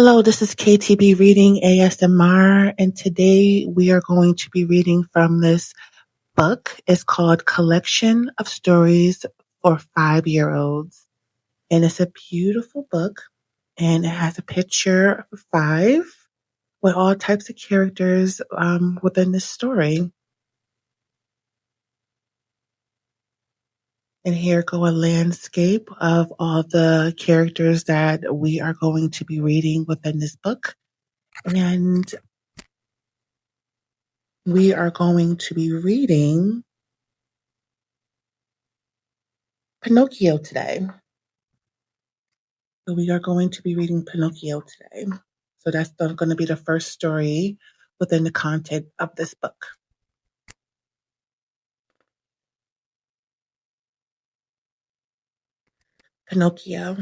Hello, this is KTB Reading ASMR, and today we are going to be reading from this book. It's called Collection of Stories for 5-Year-Olds, and it's a beautiful book, and it has a picture of 5 with all types of characters within this story. And here go a landscape of all the characters that we are going to be reading within this book. And we are going to be reading Pinocchio today. So we are going to be reading Pinocchio today. So that's going to be the first story within the content of this book. Pinocchio.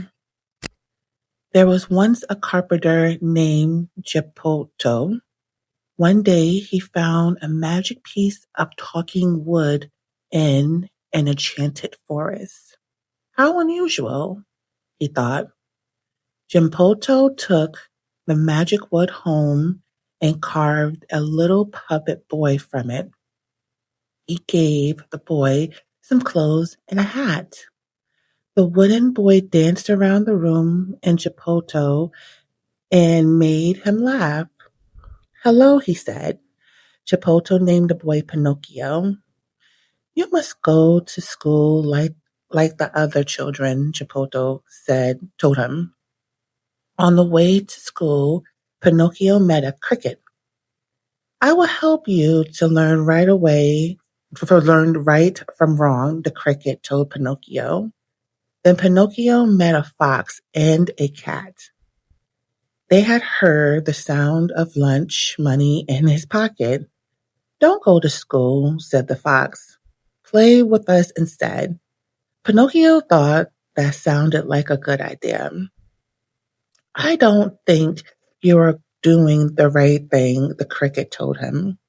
There was once a carpenter named Geppetto. One day he found a magic piece of talking wood in an enchanted forest. How unusual, he thought. Geppetto took the magic wood home and carved a little puppet boy from it. He gave the boy some clothes and a hat. The wooden boy danced around the room in Geppetto and made him laugh. Hello, he said. Geppetto named the boy Pinocchio. You must go to school like the other children, Geppetto told him. On the way to school, Pinocchio met a cricket. I will help you to learn right from wrong, the cricket told Pinocchio. Then Pinocchio met a fox and a cat. They had heard the sound of lunch money in his pocket. Don't go to school, said the fox. Play with us instead. Pinocchio thought that sounded like a good idea. I don't think you are doing the right thing, the cricket told him.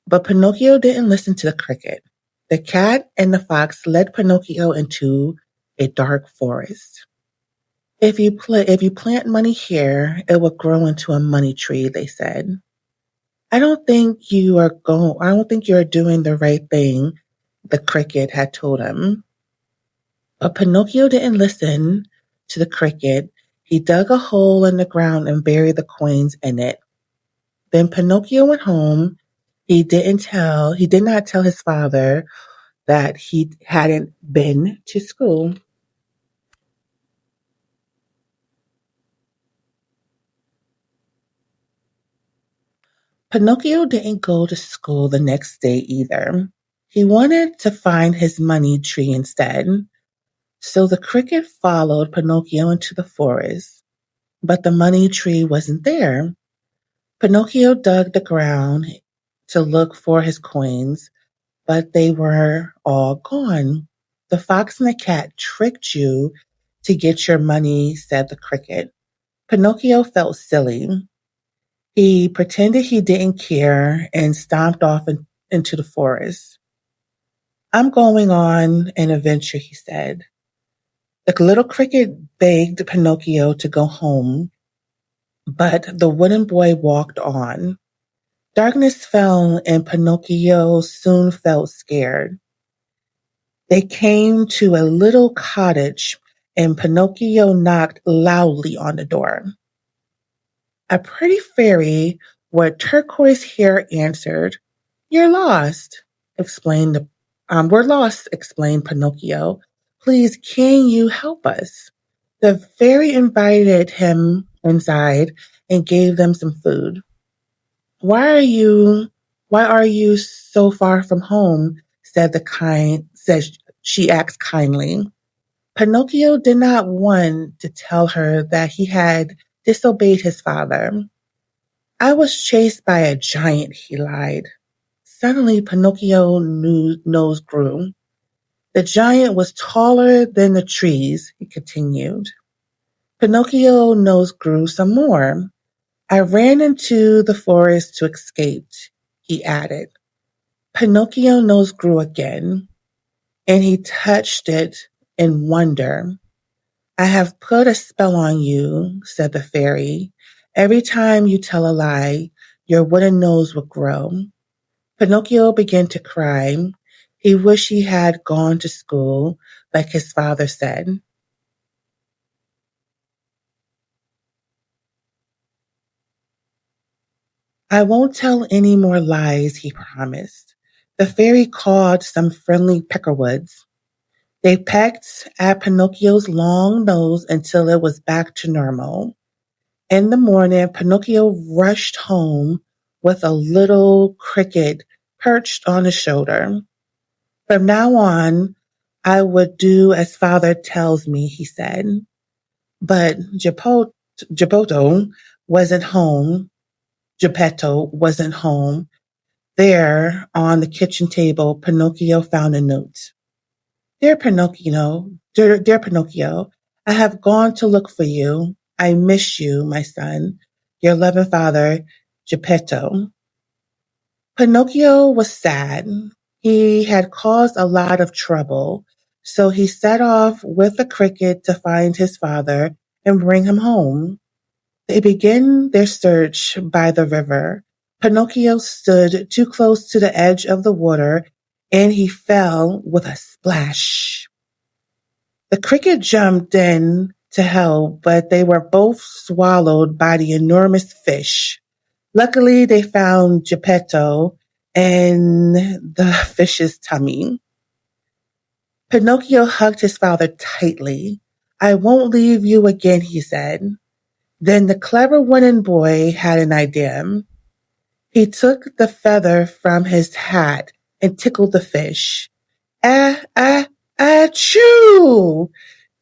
But Pinocchio didn't listen to the cricket. The cat and the fox led Pinocchio into a dark forest. If you plant money here, it will grow into a money tree, they said. I don't think you are doing the right thing, the cricket had told him. But Pinocchio didn't listen to the cricket. He dug a hole in the ground and buried the coins in it. Then Pinocchio went home. He did not tell his father that he hadn't been to school. Pinocchio didn't go to school the next day either. He wanted to find his money tree instead. So the cricket followed Pinocchio into the forest, but the money tree wasn't there. Pinocchio dug the ground to look for his coins, but they were all gone. The fox and the cat tricked you to get your money, said the cricket. Pinocchio felt silly. He pretended he didn't care and stomped off into the forest. I'm going on an adventure, he said. The little cricket begged Pinocchio to go home, but the wooden boy walked on. Darkness fell and Pinocchio soon felt scared. They came to a little cottage and Pinocchio knocked loudly on the door. A pretty fairy with turquoise hair answered, You're lost, we're lost, explained Pinocchio. Please, can you help us? The fairy invited him inside and gave them some food. Why are you so far from home? Said she asked kindly. Pinocchio did not want to tell her that he had disobeyed his father. I was chased by a giant, he lied. Suddenly Pinocchio's nose grew. The giant was taller than the trees, he continued. Pinocchio's nose grew some more. I ran into the forest to escape, he added. Pinocchio's nose grew again, and he touched it in wonder. I have put a spell on you, said the fairy. Every time you tell a lie, your wooden nose will grow. Pinocchio began to cry. He wished he had gone to school, like his father said. I won't tell any more lies, he promised. The fairy called some friendly peckerwoods. They pecked at Pinocchio's long nose until it was back to normal. In the morning, Pinocchio rushed home with a little cricket perched on his shoulder. From now on, I would do as father tells me, he said. But Geppetto wasn't home. Geppetto wasn't home. There, on the kitchen table, Pinocchio found a note. Dear Pinocchio, I have gone to look for you. I miss you, my son. Your loving father, Geppetto. Pinocchio was sad. He had caused a lot of trouble, so he set off with the cricket to find his father and bring him home. They began their search by the river. Pinocchio stood too close to the edge of the water and he fell with a splash. The cricket jumped in to help, but they were both swallowed by the enormous fish. Luckily, they found Geppetto in the fish's tummy. Pinocchio hugged his father tightly. I won't leave you again, he said. Then the clever wooden boy had an idea. He took the feather from his hat and tickled the fish. Ah, ah, achoo!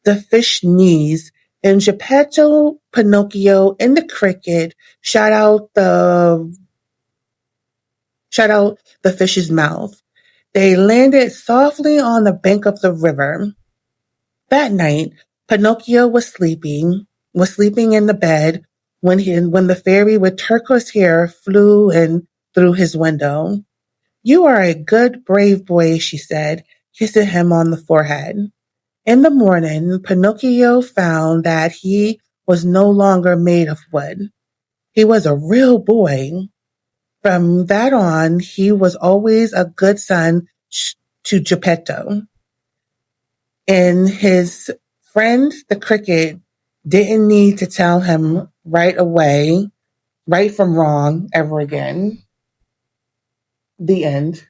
The fish sneezed, and Geppetto, Pinocchio, and the cricket shot out the fish's mouth. They landed softly on the bank of the river. That night, Pinocchio was sleeping in the bed when the fairy with turquoise hair flew in through his window. You are a good, brave boy, she said, kissing him on the forehead. In the morning, Pinocchio found that he was no longer made of wood. He was a real boy. From that on, he was always a good son to Geppetto. And his friend, the cricket, didn't need to tell him right away, right from wrong, ever again. The end.